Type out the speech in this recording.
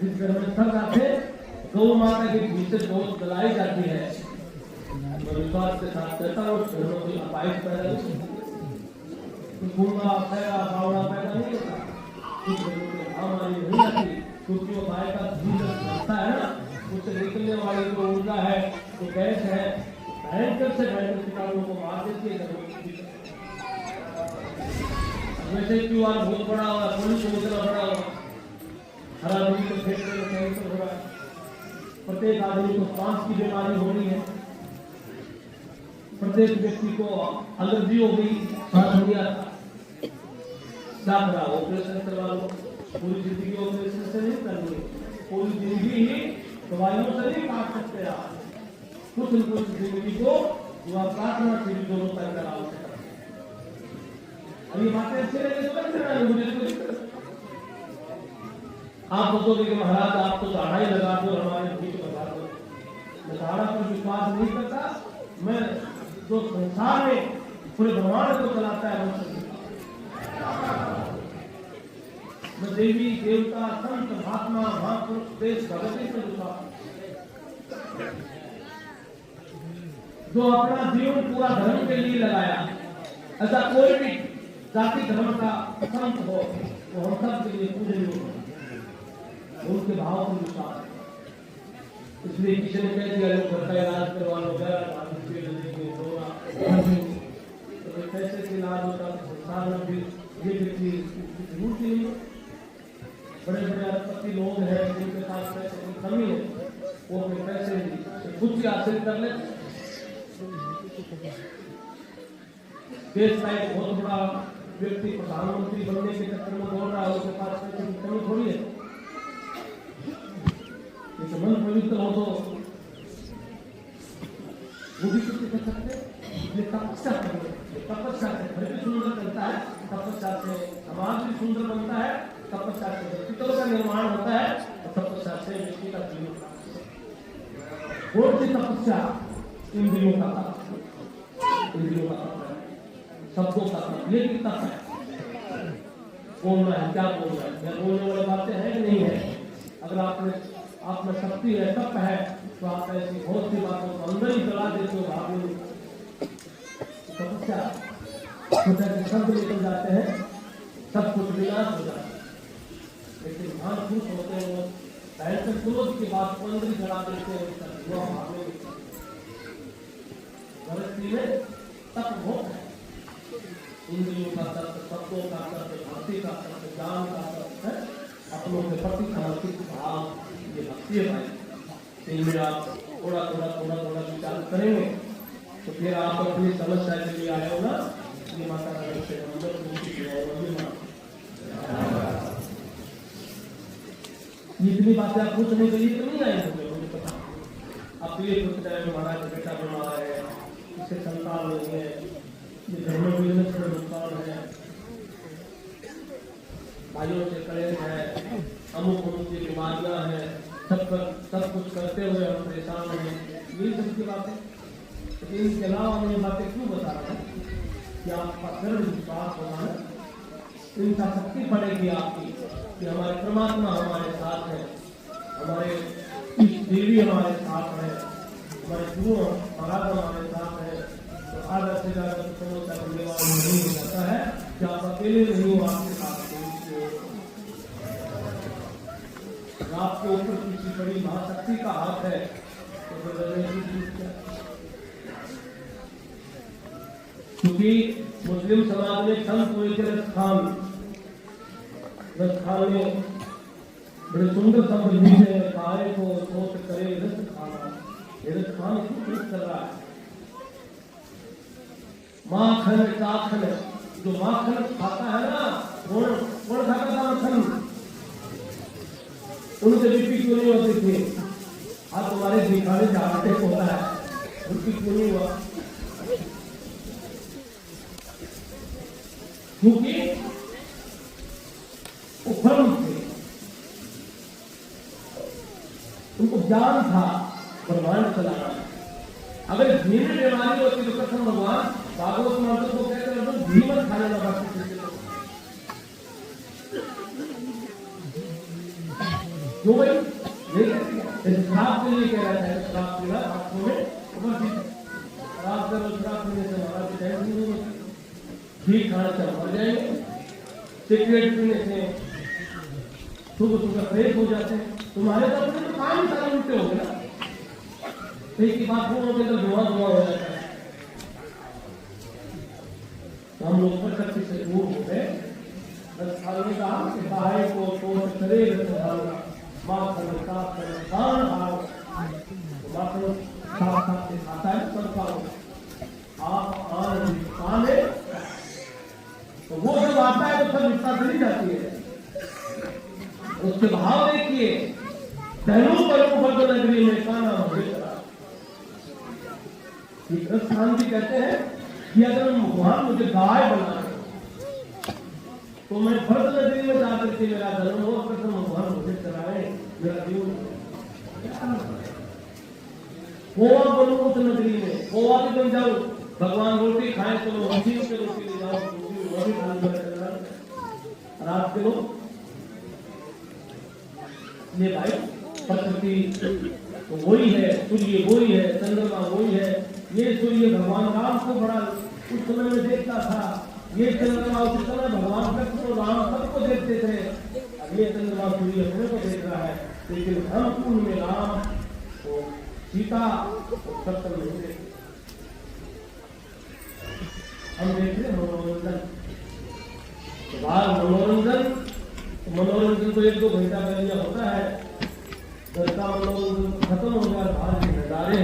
जिस घर में सब आते गौ माता के पीछे जोत जलाई जाती है, विश्वास के साथ कहता हूँ उस घर में कोई अपाइश पैदा नहीं, बावड़ा पैदा नहीं होता, कुछ घरों में महामारी नहीं आती, क्योंकि वो गाय का दूध बनता है ना, उससे निकलने वाली जो ऊर्जा है, जो गैस है, भयंकर से भयंकर कीटाणुओं को मार देती है। वैसे क्यों बहुत बड़ा हुआ, पुलिस को इतना बड़ा हुआ, हर आदमी को फेफड़े में कैंसर हो रहा है, प्रत्येक आदमी को सांस की बीमारी हो रही है, प्रत्येक व्यक्ति को एलर्जी हो गई, सांस हो गया, क्या करा ऑपरेशन करवा लो, पूरी जिंदगी ऑपरेशन से नहीं करनी, पूरी जिंदगी ही दवाइयों से नहीं काट सकते आप, कुछ न कुछ जिंदगी को दुआ प्रार्थना से भी दोनों तय करा सकते। अब ये बातें अच्छी लगे तो बंद करना, मुझे आप सोचोगे कि महाराज आप तो दाढ़ा ही लगा दो, हमारे बीच बता दो, मैं दाढ़ा पर विश्वास नहीं करता, मैं जो संसार में पूरे ब्रह्मांड को चलाता है मैं देवी देवता संत महात्मा महापुरुष देश भगवती से विश्वास, जो अपना जीवन पूरा धर्म के लिए लगाया, ऐसा कोई भी जाति धर्म का संत हो वो हम सब के लिए पूजनीय हो, उनके भाव को विश्वास। इसलिए किसी ने कह दिया लोग घर का इलाज करवा लो, तो पैसे के इलाज होता है संसार में भी ये व्यक्ति जरूरत नहीं है। बड़े बड़े अरबपति लोग हैं जिनके पास पैसे की कमी है, वो अपने पैसे खुद से हासिल कर ले। देश का एक बहुत बड़ा व्यक्ति प्रधानमंत्री बनने के चक्कर में दौड़ रहा है, उसके पास पैसे की कमी थोड़ी है, लेकिन मन पवित्र हो तो वो भी कुछ कर सकते। ये तपस्या करें, तपस्या से घर भी सुंदर बनता है, तपस्या से समाज भी सुंदर बनता है, तपस्या से व्यक्तित्व का निर्माण होता है, और तपस्या से व्यक्ति का जीवन बहुत सी तपस्या इंद्रियों का तप, इंद्रियों का तप है, शब्दों का तप, ये भी तप है। बोलना है, क्या बोलना है, या बोलने वाली बातें हैं कि नहीं है। अगर आप में शक्ति है, तप है, तो आप ऐसी बहुत सी बातों को अंदर ही जला देते हो, भाभी तपस्या छोटे शब्द निकल जाते हैं, सब कुछ विनाश हो जाता है। लेकिन महान पुरुष होते हैं वो भयंकर क्रोध की बात को अंदर ही जला देते हैं, उसका धुआं भागने गृहस्थी में तप बहुत है, इंद्रियों का तप, शब्दों का तप, भक्ति का तप, ज्ञान का तप है, अपनों के प्रति समर्पित भाव, ये भक्ति है भाई। इनमें आप थोड़ा थोड़ा थोड़ा थोड़ा विचार करेंगे तो फिर आप अपनी समस्या के लिए आए हो ना, ये माता का से अंदर इतनी बातें आप पूछने के लिए तो नहीं आए होंगे, मुझे पता। आप तो ये सोच रहे हैं महाराज बेटा बीमार है, इससे संतान नहीं है, ये घर में बिजनेस में नुकसान है, भाइयों से कलेश है, अमुक अमुक की बीमारियां हैं, सब कुछ करते हुए हम परेशान हैं, यही सब की बातें। लेकिन इसके अलावा हम ये बातें क्यों बता रहे हैं कि आपका दृढ़ विश्वास होना है, इनका शक्ति पड़ेगी आपकी कि हमारे परमात्मा हमारे साथ है, हमारे इष्ट देवी हमारे साथ है, हमारे गुरु महाराज हमारे साथ है। तो आदर से ज्यादा समस्या का निवारण नहीं हो जाता है कि आप अकेले नहीं हो, आपके साथ आपके ऊपर किसी बड़ी महाशक्ति का हाथ है, तो क्योंकि मुस्लिम समाज में संत हुए थे रसखान में बड़े सुंदर शब्द लिखे हैं, काय को सोच करे रस खाना, रस खान क्यों कर रहा है, माखन चाखन, जो माखन खाता है ना, कौन खाता था माखन, उनसे बीपी क्यों नहीं होती थी, आज तुम्हारे दिखाने जाते होता है, उनकी क्यों नहीं हुआ, क्योंकि उपक्रम थे, उनको ज्ञान था ब्रह्मांड चलाना। अगर घी में बीमारी होती तो कृष्ण भगवान भागवत मंत्र को कहते हैं तो घी मत खाने लगा। जो भाई नहीं शराब के लिए कह रहा है, शराब पीना आंखों में शराब करो, शराब पीने से हमारा टेंशन नहीं होती, घी खाने से मर जाएंगे, सिगरेट पीने से सुबह सुबह फ्रेश हो जाते हैं। तुम्हारे तो अपने तो काम ही सारे उल्टे हो गए ना, एक ही बात हो के तो धुआं धुआं हो जाता है। तो हम लोग पर शक्ति से दूर हो गए। बस खाने का बाहर को तो शरीर संभालना, माखन साफ करना, खान खाओ, माखन साफ साफ से खाता है सब खाओ। आप आन खाने तो वो जब आता है तो सब इतना चली जाती है। उसके भाव देखिए, पहलू पर नगरी में काना स्थान भी कहते हैं कि अगर भगवान मुझे गाय बना तो मैं भरत नगरी में जाकर के मेरा जन्म हो, कृष्ण भगवान मुझे चलाए, मेरा जीवन गोवा बोलो उस नगरी में, गोवा भी बन जाओ, भगवान रोटी खाए चलो वही पे रोटी ले जाओ, वही रात के लोग ये भाई प्रकृति तो वही है, सूर्य वही है, चंद्रमा वही है। ये सूर्य भगवान राम को बड़ा उस समय में देखता था, ये चंद्रमा उस समय भगवान कृष्ण और राम सबको देखते थे। अब ये चंद्रमा सूर्य अपने को देख रहा है, लेकिन हम उनमें राम और सीता और सत्य नहीं देखते। हम देख रहे मनोरंजन, मनोरंजन तो 1-2 घंटा पहले होता है, घर का मनोरंजन खत्म हो गया, बाहर के नजारे